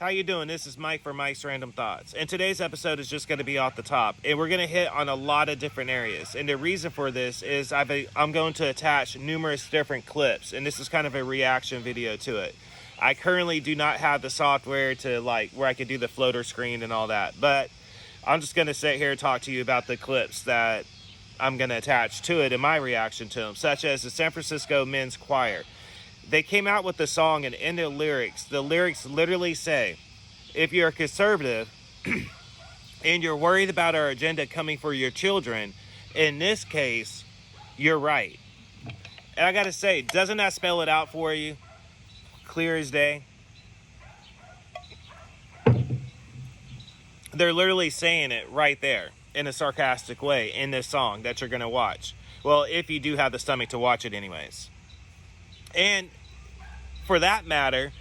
how you doing? This is Mike for Mike's Random Thoughts. And today's episode is just going to be off the top. And we're going to hit on a lot of different areas. And the reason for this is I'm going to attach numerous different clips. And this is kind of a reaction video to it. I currently do not have the software to where I could do the floater screen and all that. But I'm just going to sit here and talk to you about the clips that I'm going to attach to it and my reaction to them, such as the San Francisco Men's Choir. They came out with the song, and in the lyrics literally say, if you're a conservative and you're worried about our agenda coming for your children, in this case, you're right. And I got to say, doesn't that spell it out for you? Clear as day. They're literally saying it right there in a sarcastic way in this song that you're going to watch. Well, if you do have the stomach to watch it anyways. And for that matter,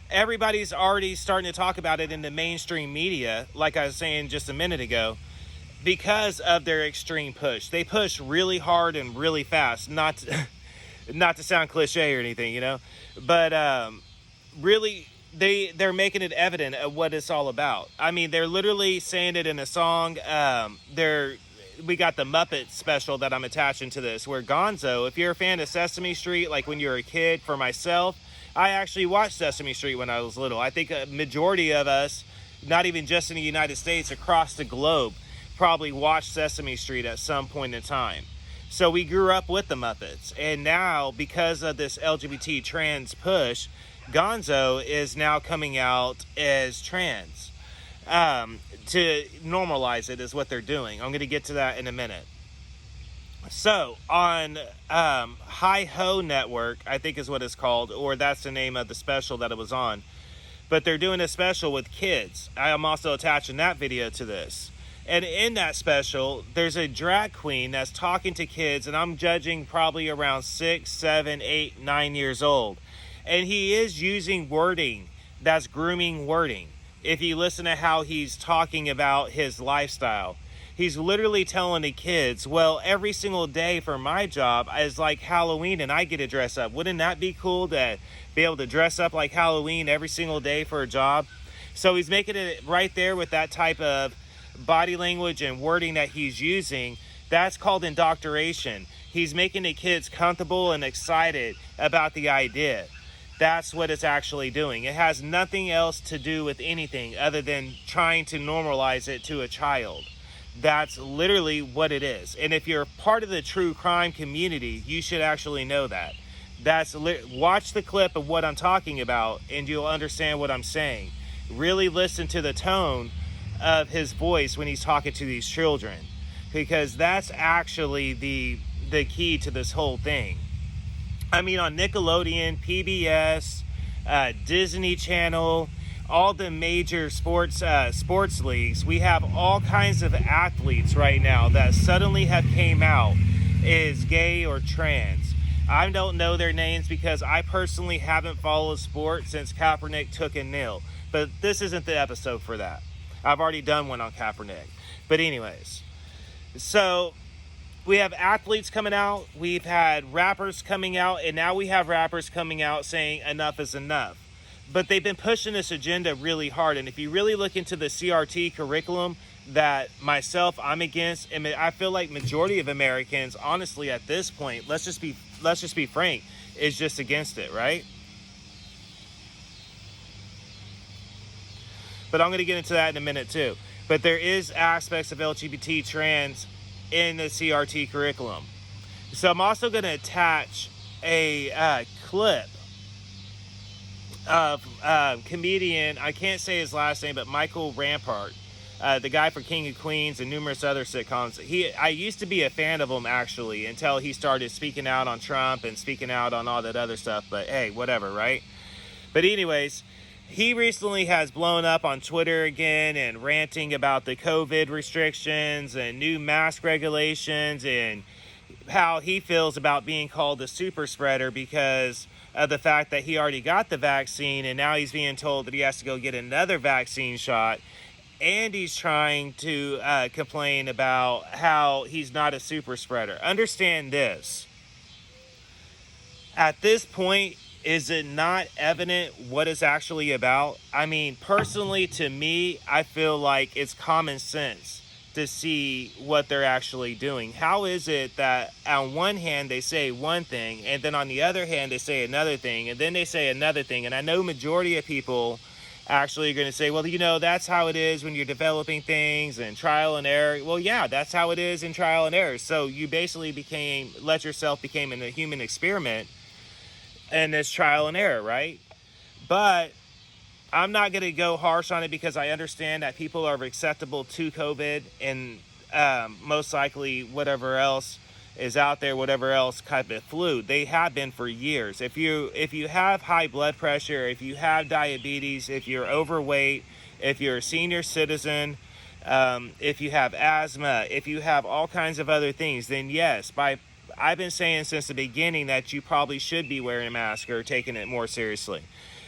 everybody's already starting to talk about it in the mainstream media, like I was saying just a minute ago, because of their extreme push. They push really hard and really fast, not to sound cliche or anything, but really they're making it evident of what it's all about. I mean, they're literally saying it in a song. We got the Muppet special that I'm attaching to this, where Gonzo, if you're a fan of Sesame Street, like when you're a kid, for myself, I actually watched Sesame Street when I was little. I think a majority of us, not even just in the United States, across the globe, probably watched Sesame Street at some point in time. So we grew up with the Muppets. And now, because of this LGBT trans push, Gonzo is now coming out as trans. To normalize it is what they're doing. I'm going to get to that in a minute. So on Hi Ho Network, I think is what it's called, or that's the name of the special that it was on. But they're doing a special with kids. I am also attaching that video to this. And in that special, there's a drag queen that's talking to kids, and I'm judging probably around 6, 7, 8, 9 years old. And he is using wording that's grooming wording. If you listen to how he's talking about his lifestyle, he's literally telling the kids, well, every single day for my job is like Halloween and I get to dress up. Wouldn't that be cool to be able to dress up like Halloween every single day for a job? So he's making it right there with that type of body language and wording that he's using. That's called indoctrination. He's making the kids comfortable and excited about the idea. That's what it's actually doing. It has nothing else to do with anything other than trying to normalize it to a child. That's literally what it is. And if you're part of the true crime community, you should actually know that. Watch the clip of what I'm talking about and you'll understand what I'm saying. Really listen to the tone of his voice when he's talking to these children, because that's actually the key to this whole thing. I mean, on Nickelodeon, PBS, Disney Channel, all the major sports leagues, we have all kinds of athletes right now that suddenly have came out as gay or trans. I don't know their names because I personally haven't followed sports since Kaepernick took a kneel. But this isn't the episode for that. I've already done one on Kaepernick. But anyways, so we have athletes coming out, we've had rappers coming out, and now we have rappers coming out saying enough is enough. But they've been pushing this agenda really hard, and if you really look into the CRT curriculum that I'm against, and I feel like majority of Americans, honestly, at this point, let's just be frank, is just against it, right? But I'm going to get into that in a minute too. But there is aspects of LGBT trans in the CRT curriculum. So I'm also going to attach a clip of comedian, I can't say his last name, but Michael Rampart, the guy for King of Queens and numerous other sitcoms. I used to be a fan of him, actually, until he started speaking out on Trump and speaking out on all that other stuff. But hey, whatever, right? But anyways, he recently has blown up on Twitter again and ranting about the COVID restrictions and new mask regulations and how he feels about being called a super spreader because of the fact that he already got the vaccine and now he's being told that he has to go get another vaccine shot. And he's trying to complain about how he's not a super spreader. Understand this. At this point, is it not evident what it's actually about? I mean, personally, to me, I feel like it's common sense to see what they're actually doing. How is it that on one hand they say one thing, and then on the other hand they say another thing, and then they say another thing? And I know majority of people actually are going to say, well, that's how it is when you're developing things and trial and error. Well, yeah, that's how it is in trial and error. So you basically let yourself become in a human experiment and this trial and error, right? But I'm not going to go harsh on it because I understand that people are acceptable to COVID and most likely whatever else is out there, whatever else type of flu. They have been for years. If you have high blood pressure, if you have diabetes, if you're overweight, if you're a senior citizen, if you have asthma, if you have all kinds of other things, then yes, I've been saying since the beginning that you probably should be wearing a mask or taking it more seriously.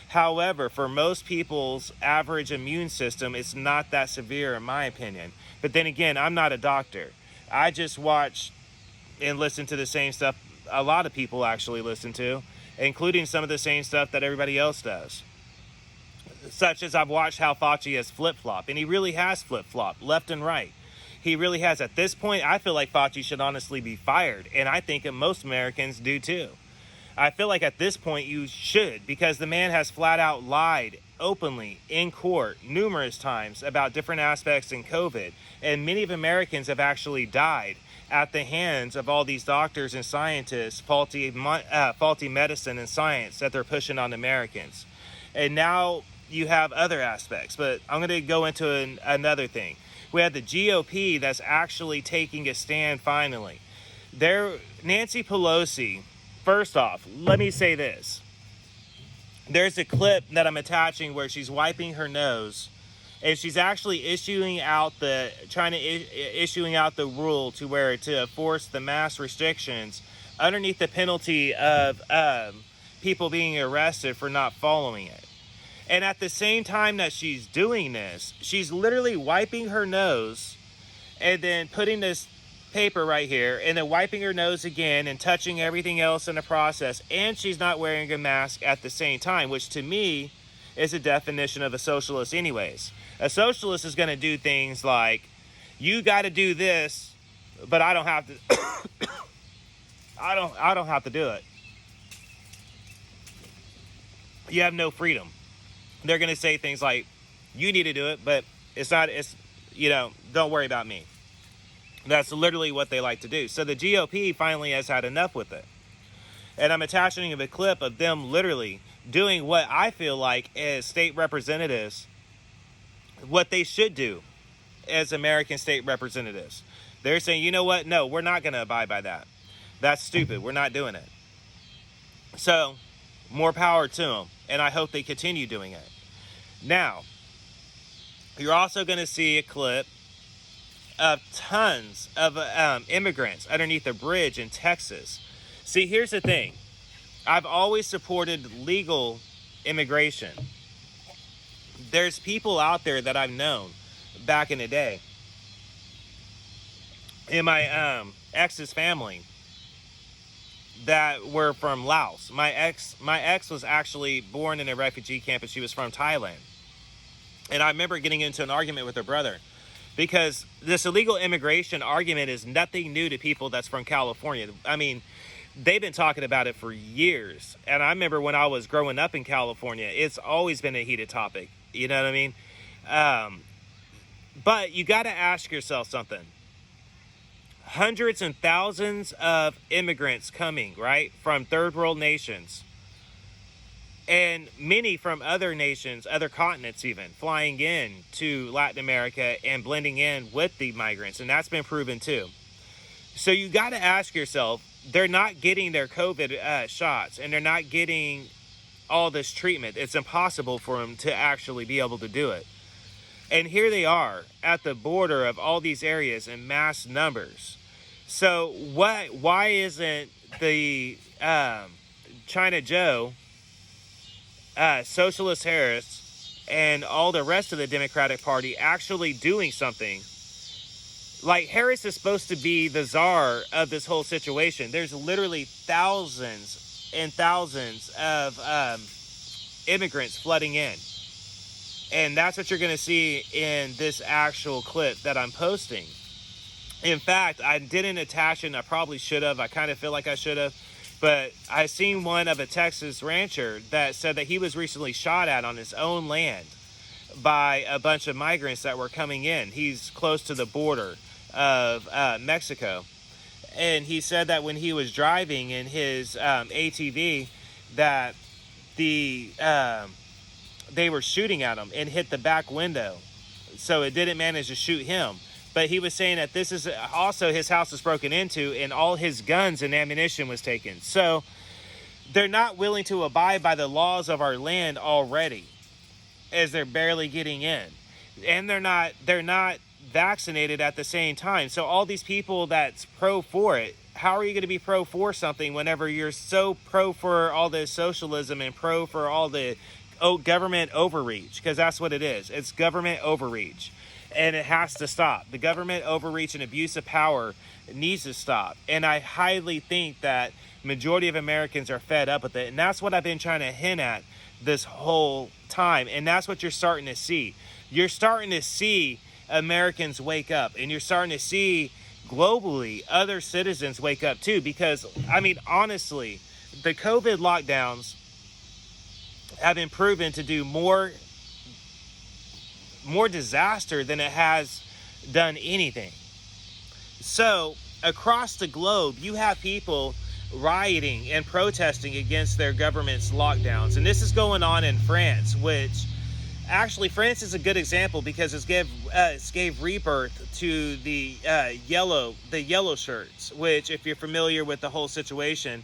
However, for most people's average immune system, it's not that severe in my opinion. But then again, I'm not a doctor. I just watch and listen to the same stuff a lot of people actually listen to, including some of the same stuff that everybody else does. Such as I've watched how Fauci has flip-flopped, and he really has flip-flopped left and right. He really has. At this point, I feel like Fauci should honestly be fired, and I think that most Americans do too. I feel like at this point you should, because the man has flat out lied openly in court numerous times about different aspects in COVID, and many of Americans have actually died at the hands of all these doctors and scientists, faulty medicine and science that they're pushing on Americans. And now you have other aspects, but I'm going to go into another thing. We have the GOP that's actually taking a stand finally. Nancy Pelosi, first off, let me say this. There's a clip that I'm attaching where she's wiping her nose, and she's actually issuing out the rule to force the mask restrictions underneath the penalty of people being arrested for not following it. And at the same time that she's doing this, she's literally wiping her nose and then putting this paper right here and then wiping her nose again and touching everything else in the process. And she's not wearing a mask at the same time, which to me is a definition of a socialist anyways. A socialist is going to do things like, you got to do this, but I don't have to. I don't have to do it. You have no freedom. They're going to say things like, you need to do it, but don't worry about me. That's literally what they like to do. So the GOP finally has had enough with it. And I'm attaching a clip of them literally doing what I feel like as state representatives, what they should do as American state representatives. They're saying, you know what? No, we're not going to abide by that. That's stupid. We're not doing it. So more power to them. And I hope they continue doing it. Now, you're also going to see a clip of tons of immigrants underneath a bridge in Texas. See, here's the thing. I've always supported legal immigration. There's people out there that I've known back in the day in my ex's family that were from Laos. My ex was actually born in a refugee camp, and she was from Thailand. And I remember getting into an argument with her brother because this illegal immigration argument is nothing new to people that's from California. I mean, they've been talking about it for years. And I remember when I was growing up in California, it's always been a heated topic. You know what I mean? But you got to ask yourself something. Hundreds and thousands of immigrants coming, right, from third world nations. And many from other nations, other continents even, flying in to Latin America and blending in with the migrants. And that's been proven too. So you got to ask yourself, they're not getting their COVID shots and they're not getting all this treatment. It's impossible for them to actually be able to do it. And here they are at the border of all these areas in mass numbers. So why isn't the China Joe, Socialist Harris, and all the rest of the Democratic Party actually doing something? Like, Harris is supposed to be the czar of this whole situation. There's literally thousands and thousands of immigrants flooding in. And that's what you're going to see in this actual clip that I'm posting. In fact, I didn't attach it, and I probably should have. I kind of feel like I should have. But I seen one of a Texas rancher that said that he was recently shot at on his own land by a bunch of migrants that were coming in. He's close to the border of Mexico. And he said that when he was driving in his ATV, that they were shooting at him and hit the back window. So it didn't manage to shoot him. But he was saying that this is also his house was broken into and all his guns and ammunition was taken. So they're not willing to abide by the laws of our land already, as they're barely getting in. And they're not vaccinated at the same time. So all these people that's pro for it, how are you going to be pro for something whenever you're so pro for all this socialism and pro for all the government overreach? Because that's what it is. It's government overreach. And it has to stop. The government overreach and abuse of power needs to stop. And I highly think that majority of Americans are fed up with it. And that's what I've been trying to hint at this whole time. And that's what you're starting to see. You're starting to see Americans wake up. And you're starting to see globally other citizens wake up too. Because, I mean, honestly, the COVID lockdowns have been proven to do more disaster than it has done anything. So across the globe, you have people rioting and protesting against their government's lockdowns. And this is going on in France, which actually France is a good example because it gave rebirth to the yellow shirts, which, if you're familiar with the whole situation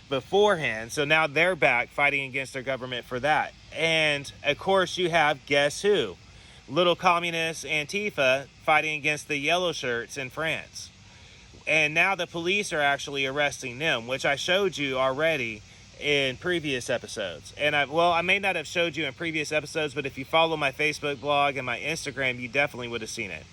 beforehand, so now they're back fighting against their government for that. And of course you have, guess who? Little communist Antifa fighting against the yellow shirts in France. And now the police are actually arresting them, which I showed you already in previous episodes. And I may not have showed you in previous episodes, but if you follow my Facebook blog and my Instagram, you definitely would have seen it.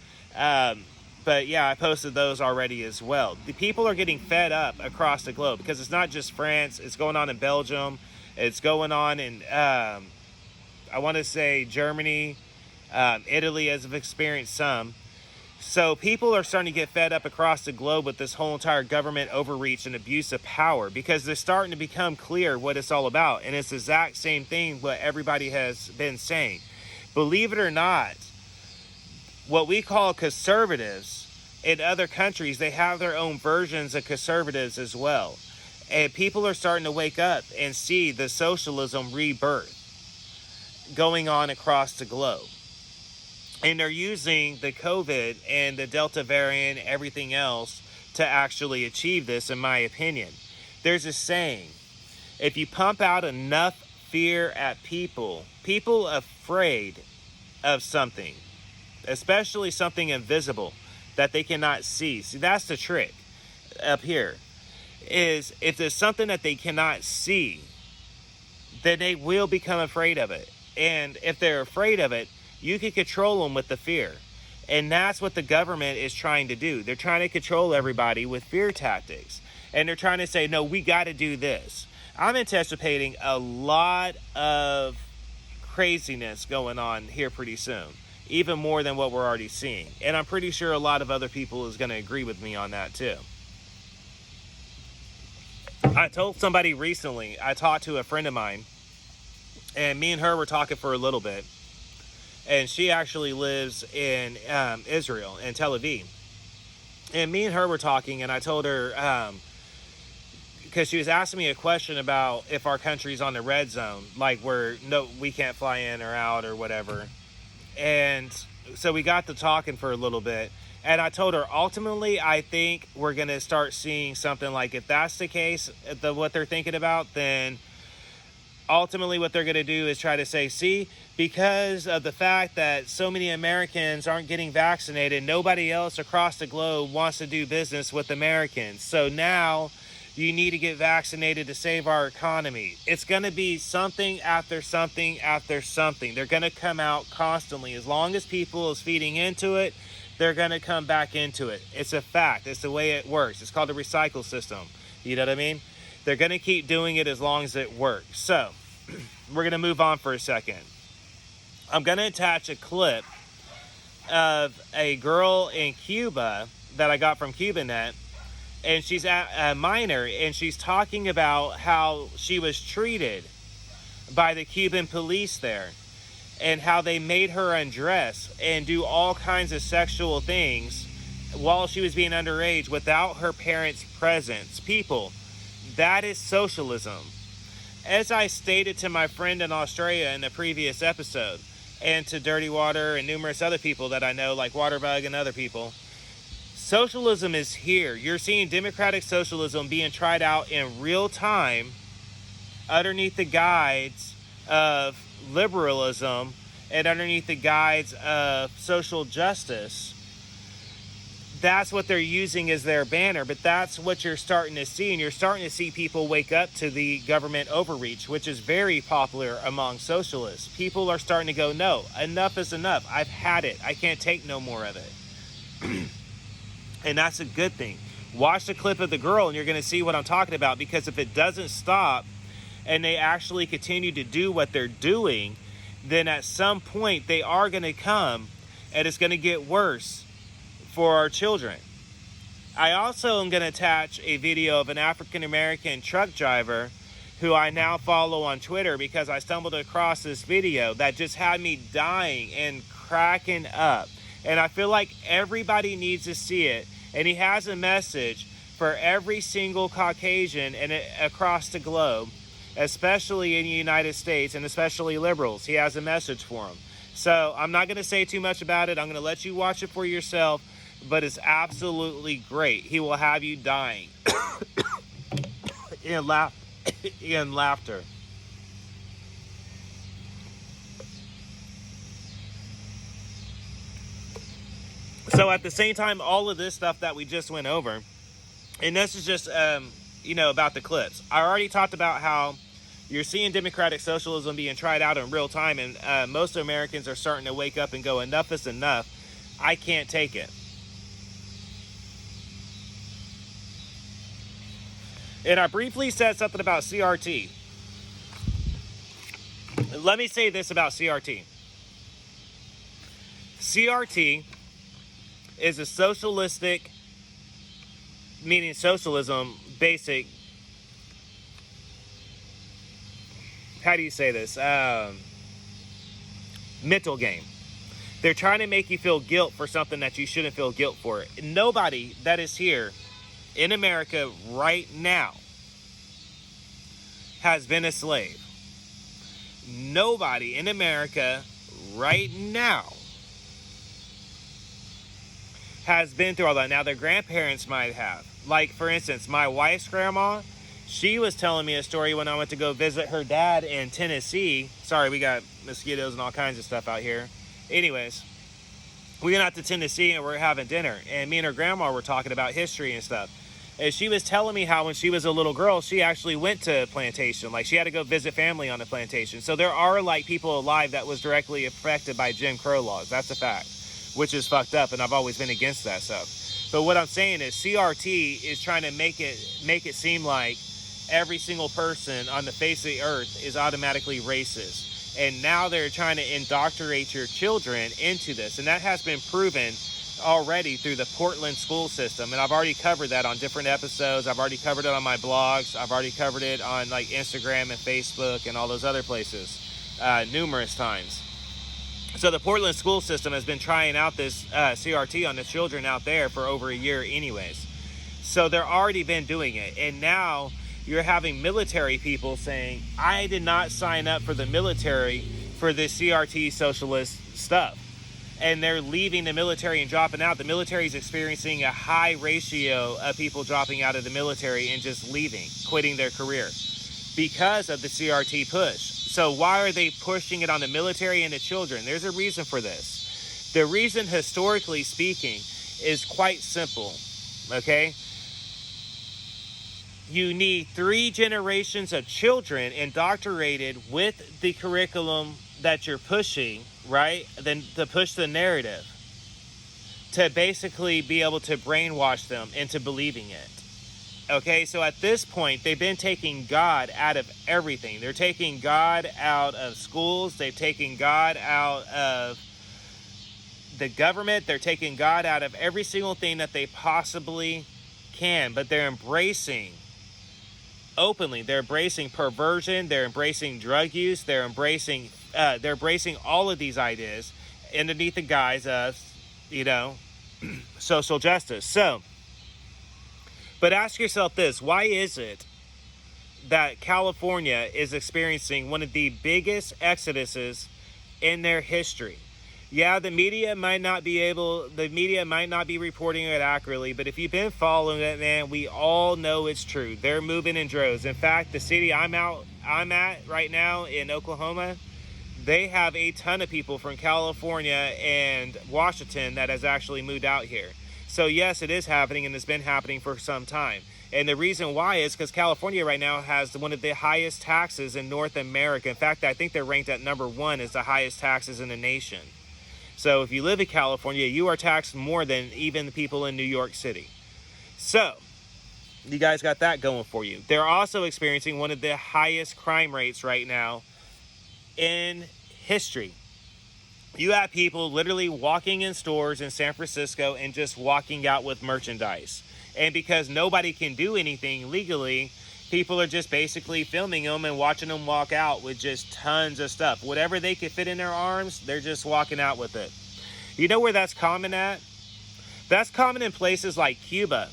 But yeah, I posted those already as well. The people are getting fed up across the globe because it's not just France. It's going on in Belgium. It's going on in, I want to say, Germany. Italy has experienced some. So people are starting to get fed up across the globe with this whole entire government overreach and abuse of power because they're starting to become clear what it's all about. And it's the exact same thing what everybody has been saying. Believe it or not, what we call conservatives in other countries, they have their own versions of conservatives as well. And people are starting to wake up and see the socialism rebirth going on across the globe. And they're using the COVID and the Delta variant, everything else, to actually achieve this, in my opinion. There's a saying, if you pump out enough fear at people afraid of something, especially something invisible that they cannot see. See, that's the trick up here, is if there's something that they cannot see, then they will become afraid of it. And if they're afraid of it, you can control them with the fear. And that's what the government is trying to do. They're trying to control everybody with fear tactics. And they're trying to say, no, we got to do this. I'm anticipating a lot of craziness going on here pretty soon. Even more than what we're already seeing. And I'm pretty sure a lot of other people is going to agree with me on that too. I told somebody recently, I talked to a friend of mine, and me and her were talking for a little bit. And she actually lives in Israel, in Tel Aviv. And me and her were talking, and I told her, because she was asking me a question about if our country's on the red zone, like where we can't fly in or out or whatever. And so we got to talking for a little bit. And I told her, ultimately, I think we're going to start seeing something like, if that's the case, what they're thinking about, then ultimately what they're going to do is try to say, see, because of the fact that so many Americans aren't getting vaccinated, nobody else across the globe wants to do business with Americans. So now you need to get vaccinated to save our economy. It's going to be something after something after something. They're going to come out constantly. As long as people is feeding into it, they're going to come back into it. It's a fact. It's the way it works. It's called the recycle system. You know what I mean? They're going to keep doing it as long as it works. So, we're going to move on for a second. I'm going to attach a clip of a girl in Cuba that I got from CubaNet, and she's a minor, and she's talking about how she was treated by the Cuban police there, and how they made her undress and do all kinds of sexual things while she was being underage without her parents' presence. People, that is socialism. As I stated to my friend in Australia in the previous episode, and to Dirty Water and numerous other people that I know, like Waterbug and other people, socialism is here. You're seeing democratic socialism being tried out in real time underneath the guides of liberalism and underneath the guides of social justice. That's what they're using as their banner, but that's what you're starting to see, and you're starting to see people wake up to the government overreach, which is very popular among socialists. People are starting to go, no, enough is enough. I've had it. I can't take no more of it. And that's a good thing. Watch the clip of the girl, and you're going to see what I'm talking about, because if it doesn't stop and they actually continue to do what they're doing, then at some point they are going to come, and it's going to get worse for our children. I also am going to attach a video of an African-American truck driver who I now follow on Twitter, because I stumbled across this video that just had me dying and cracking up. And I feel like everybody needs to see it. And he has a message for every single Caucasian across the globe, especially in the United States, and especially liberals. He has a message for them. So I'm not going to say too much about it. I'm going to let you watch it for yourself. But it's absolutely great. He will have you dying in laughter. So at the same time, all of this stuff that we just went over, and this is just, about the clips. I already talked about how you're seeing democratic socialism being tried out in real time, and most Americans are starting to wake up and go, enough is enough. I can't take it. And I briefly said something about CRT. Let me say this about CRT. CRT is a socialistic, meaning socialism, basic, how do you say this? Mental game. They're trying to make you feel guilt for something that you shouldn't feel guilt for. Nobody that is here in America right now has been a slave. Nobody in America right now has been through all that. Now, their grandparents might have. Like, for instance, my wife's grandma, she was telling me a story when I went to go visit her dad in Tennessee. Sorry, we got mosquitoes and all kinds of stuff out here. Anyways, we went out to Tennessee and we're having dinner. And me and her grandma were talking about history and stuff. And she was telling me how when she was a little girl, she actually went to a plantation. Like, she had to go visit family on a plantation. So there are, like, people alive that was directly affected by Jim Crow laws. That's a fact, which is fucked up, and I've always been against that stuff. But what I'm saying is CRT is trying to make it seem like every single person on the face of the earth is automatically racist. And now they're trying to indoctrinate your children into this. And that has been proven already through the Portland school system, and I've already covered that on different episodes. I've already covered it on my blogs. I've already covered it on like Instagram and Facebook and all those other places numerous times. So the Portland school system has been trying out this CRT on the children out there for over a year anyways. So they're already been doing it, and now you're having military people saying, I did not sign up for the military for this CRT socialist stuff. And they're leaving the military and dropping out. The military is experiencing a high ratio of people dropping out of the military and just leaving, quitting their career because of the CRT push. So why are they pushing it on the military and the children? There's a reason for this. The reason, historically speaking, is quite simple, okay? You need 3 generations of children indoctrinated with the curriculum that you're pushing, right? Then to push the narrative, to basically be able to brainwash them into believing it. Okay, so at this point, they've been taking God out of everything. They're taking God out of schools. They've taken God out of the government. They're taking God out of every single thing that they possibly can. But they're embracing openly. They're embracing perversion. They're embracing drug use. They're embracing all of these ideas underneath the guise of, social justice. So, but ask yourself this: why is it that California is experiencing one of the biggest exoduses in their history? Yeah, the media might not be reporting it accurately, but if you've been following it, man, we all know it's true. They're moving in droves. In fact, the city I'm at right now in Oklahoma, they have a ton of people from California and Washington that has actually moved out here. So yes, it is happening, and it's been happening for some time. And the reason why is because California right now has one of the highest taxes in North America. In fact, I think they're ranked at number 1 as the highest taxes in the nation. So if you live in California, you are taxed more than even the people in New York City. So you guys got that going for you. They're also experiencing one of the highest crime rates right now in history. You have people literally walking in stores in San Francisco and just walking out with merchandise. And because nobody can do anything legally, people are just basically filming them and watching them walk out with just tons of stuff. Whatever they can fit in their arms, they're just walking out with it. You know where that's common at? That's common in places like Cuba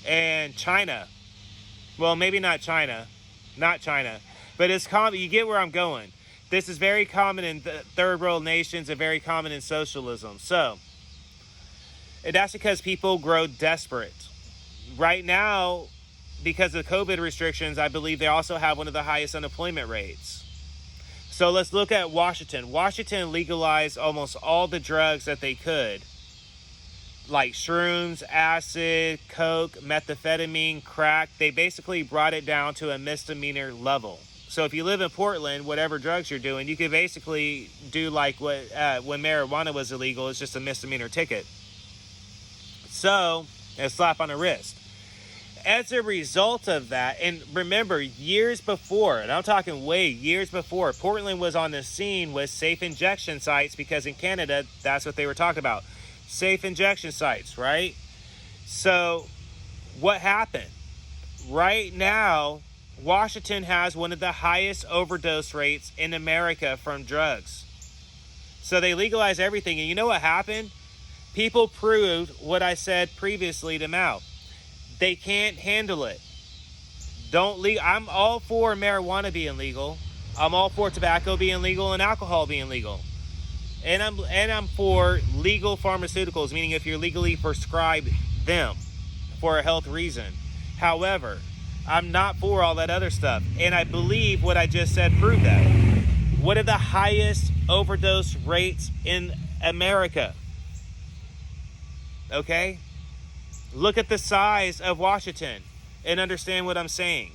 and China. Well, maybe not China, but it's common. You get where I'm going. This is very common in third world nations and very common in socialism. So, and that's because people grow desperate. Right now, because of COVID restrictions, I believe they also have one of the highest unemployment rates. So let's look at Washington. Washington legalized almost all the drugs that they could, like shrooms, acid, coke, methamphetamine, crack. They basically brought it down to a misdemeanor level. So if you live in Portland, whatever drugs you're doing, you could basically do like when marijuana was illegal, it's just a misdemeanor ticket. So, a slap on the wrist. As a result of that, and remember, years before, and I'm talking years before, Portland was on the scene with safe injection sites, because in Canada, that's what they were talking about. Safe injection sites, right? So, what happened? Right now, Washington has one of the highest overdose rates in America from drugs. So they legalized everything, and you know what happened? People proved what I said previously to Mao. They can't handle it. I'm all for marijuana being legal. I'm all for tobacco being legal and alcohol being legal. And I'm for legal pharmaceuticals, meaning if you're legally prescribed them for a health reason. However, I'm not for all that other stuff. And I believe what I just said proved that. What are the highest overdose rates in America? Okay? Look at the size of Washington and understand what I'm saying.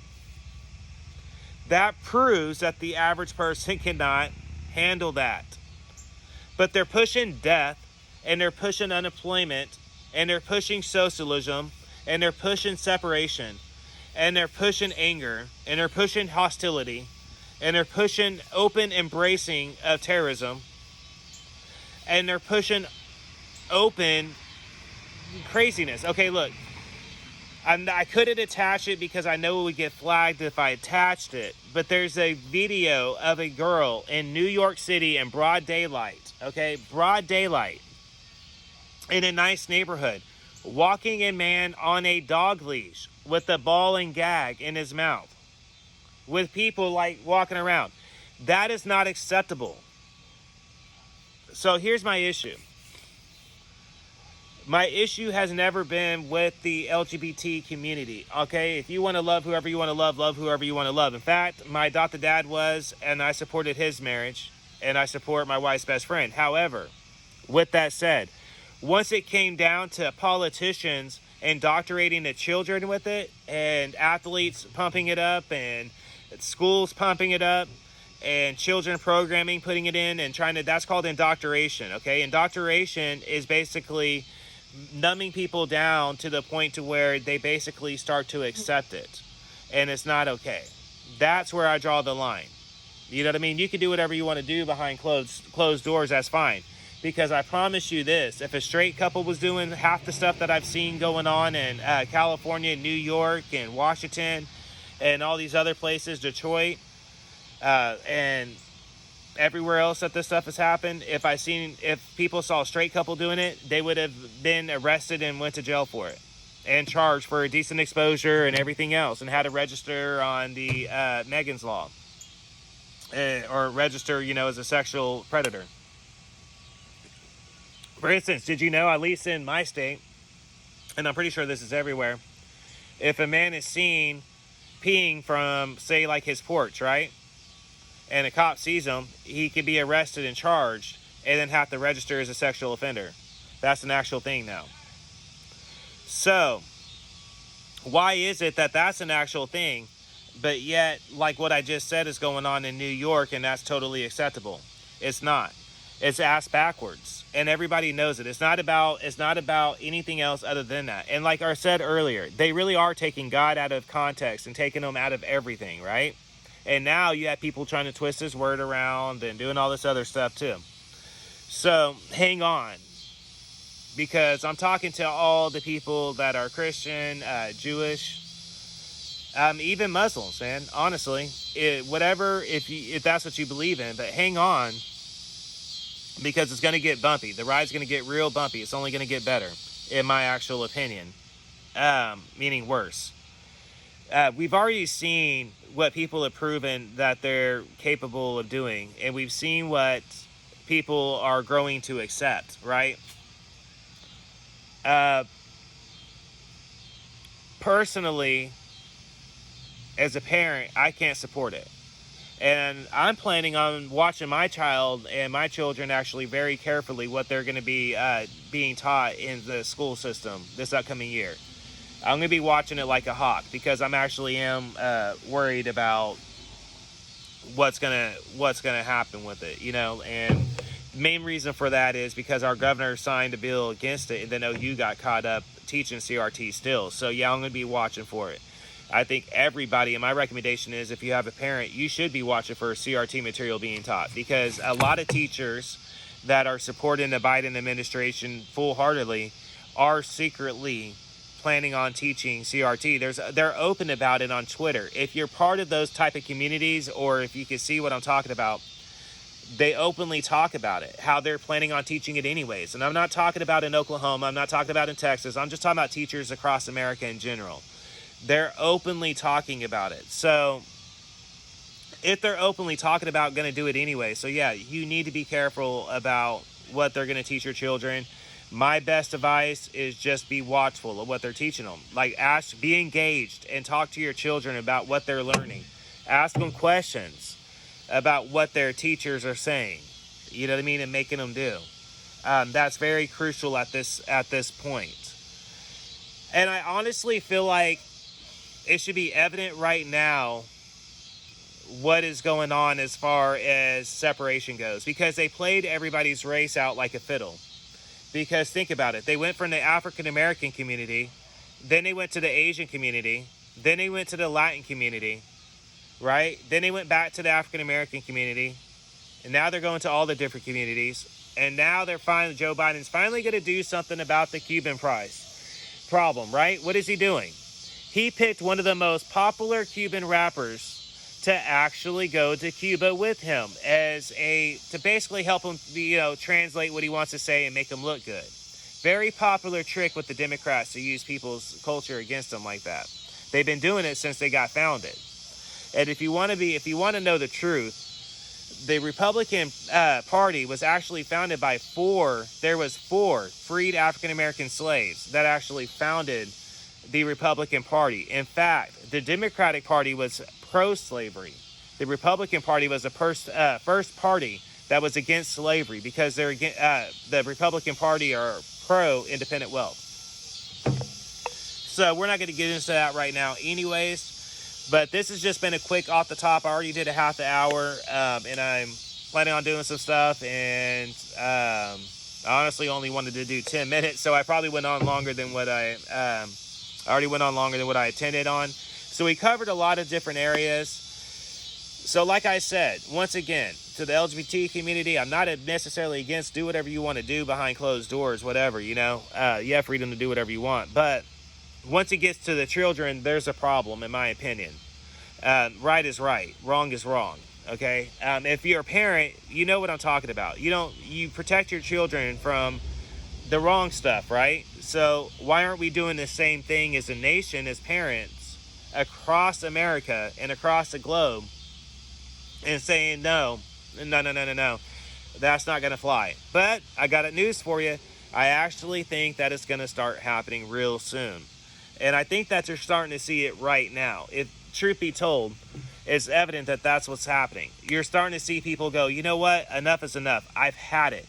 That proves that the average person cannot handle that. But they're pushing death, and they're pushing unemployment, and they're pushing socialism, and they're pushing separation, and they're pushing anger, and they're pushing hostility, and they're pushing open embracing of terrorism, and they're pushing open craziness. Okay, look, I couldn't attach it because I know it would get flagged if I attached it, but there's a video of a girl in New York City in broad daylight, okay, broad daylight, in a nice neighborhood, walking a man on a dog leash with a ball and gag in his mouth, with people like walking around. That is not acceptable. So here's my issue. My issue has never been with the LGBT community, okay? If you want to love whoever you want to love whoever you want to love. In fact, my adopted dad was, and I supported his marriage, and I support my wife's best friend. However, with that said, once it came down to politicians indoctrinating the children with it, and athletes pumping it up, and schools pumping it up, and children programming, putting it in, and that's called indoctrination, okay? Indoctrination is basically numbing people down to the point to where they basically start to accept it, and it's not okay. That's where I draw the line. You know what I mean? You can do whatever you want to do behind closed doors. That's fine. Because I promise you this, if a straight couple was doing half the stuff that I've seen going on in California, New York, and Washington, and all these other places, Detroit, and everywhere else that this stuff has happened, if people saw a straight couple doing it, they would have been arrested and went to jail for it, and charged for decent exposure and everything else, and had to register on the Megan's Law, or register, as a sexual predator. For instance, did you know, at least in my state, and I'm pretty sure this is everywhere, if a man is seen peeing from, say, like his porch, right, and a cop sees him, he could be arrested and charged, and then have to register as a sexual offender. That's an actual thing now. So, why is it that that's an actual thing, but yet, like what I just said is going on in New York, and that's totally acceptable? It's not. It's ass backwards, and everybody knows it. It's not about anything else other than that. And like I said earlier, they really are taking God out of context and taking him out of everything, right? And now you have people trying to twist his word around and doing all this other stuff too. So hang on, because I'm talking to all the people that are Christian, Jewish, even Muslims, man. Honestly, if that's what you believe in, but hang on. Because it's going to get bumpy. The ride's going to get real bumpy. It's only going to get better, in my actual opinion. Meaning worse. We've already seen what people have proven that they're capable of doing. And we've seen what people are growing to accept, right? Personally, as a parent, I can't support it. And I'm planning on watching my child and my children actually very carefully what they're going to be being taught in the school system this upcoming year. I'm going to be watching it like a hawk, because I'm actually worried about what's gonna happen with it, And the main reason for that is because our governor signed a bill against it, and then OU got caught up teaching CRT still. So yeah, I'm going to be watching for it. I think everybody, and my recommendation is, if you have a parent, you should be watching for CRT material being taught, because a lot of teachers that are supporting the Biden administration full-heartedly are secretly planning on teaching CRT. They're open about it on Twitter. If you're part of those type of communities, or if you can see what I'm talking about, they openly talk about it, how they're planning on teaching it anyways. And I'm not talking about in Oklahoma, I'm not talking about in Texas, I'm just talking about teachers across America in general. They're openly talking about it. So if they're openly talking about going to do it anyway, so yeah, you need to be careful about what they're going to teach your children. My best advice is just be watchful of what they're teaching them. Like, be engaged and talk to your children about what they're learning. Ask them questions about what their teachers are saying. You know what I mean? And making them do. That's very crucial at this point. And I honestly feel like it should be evident right now what is going on as far as separation goes, because they played everybody's race out like a fiddle. Because think about it, they went from the African American community, then they went to the Asian community, then they went to the Latin community, right? Then they went back to the African American community, and now they're going to all the different communities, and now Joe Biden's finally going to do something about the Cuban problem, right? What is he doing? He picked one of the most popular Cuban rappers to actually go to Cuba with him to basically help him, translate what he wants to say and make him look good. Very popular trick with the Democrats to use people's culture against them like that. They've been doing it since they got founded. And if you want to know the truth, the Republican Party was actually founded by four freed African American slaves that actually founded the Republican Party. In fact, the Democratic Party was pro-slavery. The Republican Party was the first party that was against slavery, because the Republican Party are pro-independent wealth. So we're not going to get into that right now anyways, but this has just been a quick off the top. I already did a half an hour, and I'm planning on doing some stuff, and I honestly only wanted to do 10 minutes, so I probably went on longer than what I already went on longer than what I intended on. So we covered a lot of different areas. So like I said, once again, to the LGBT community, I'm not necessarily against do whatever you want to do behind closed doors, whatever, you have freedom to do whatever you want. But once it gets to the children, there's a problem, in my opinion. Right is right, wrong is wrong. Okay, if you're a parent, you know what I'm talking about. You protect your children from the wrong stuff, right? So why aren't we doing the same thing as a nation, as parents across America and across the globe, and saying no, that's not going to fly. But I got news for you. I actually think that it's going to start happening real soon, and I think that you're starting to see it right now. If truth be told, it's evident that that's what's happening. You're starting to see people go, you know what? Enough is enough. I've had it.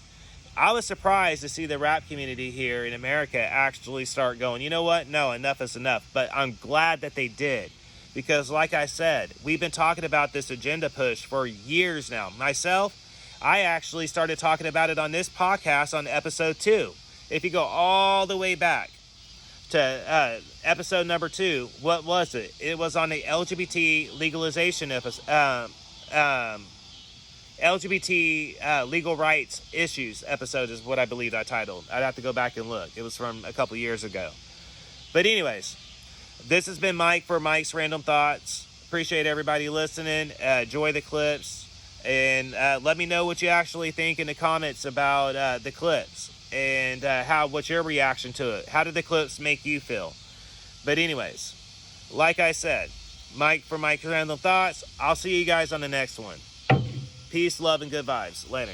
I was surprised to see the rap community here in America actually start going, you know what? No, enough is enough. But I'm glad that they did. Because like I said, we've been talking about this agenda push for years now. Myself, I actually started talking about it on this podcast on episode 2. If you go all the way back to episode number 2, what was it? It was on the LGBT legalization episode, LGBT legal rights issues episode is what I believe I titled. I'd have to go back and look. It was from a couple years ago. But anyways, this has been Mike for Mike's Random Thoughts. Appreciate everybody listening. Enjoy the clips. And let me know what you actually think in the comments about the clips. And what's your reaction to it? How did the clips make you feel? But anyways, like I said, Mike for Mike's Random Thoughts. I'll see you guys on the next one. Peace, love, and good vibes. Later.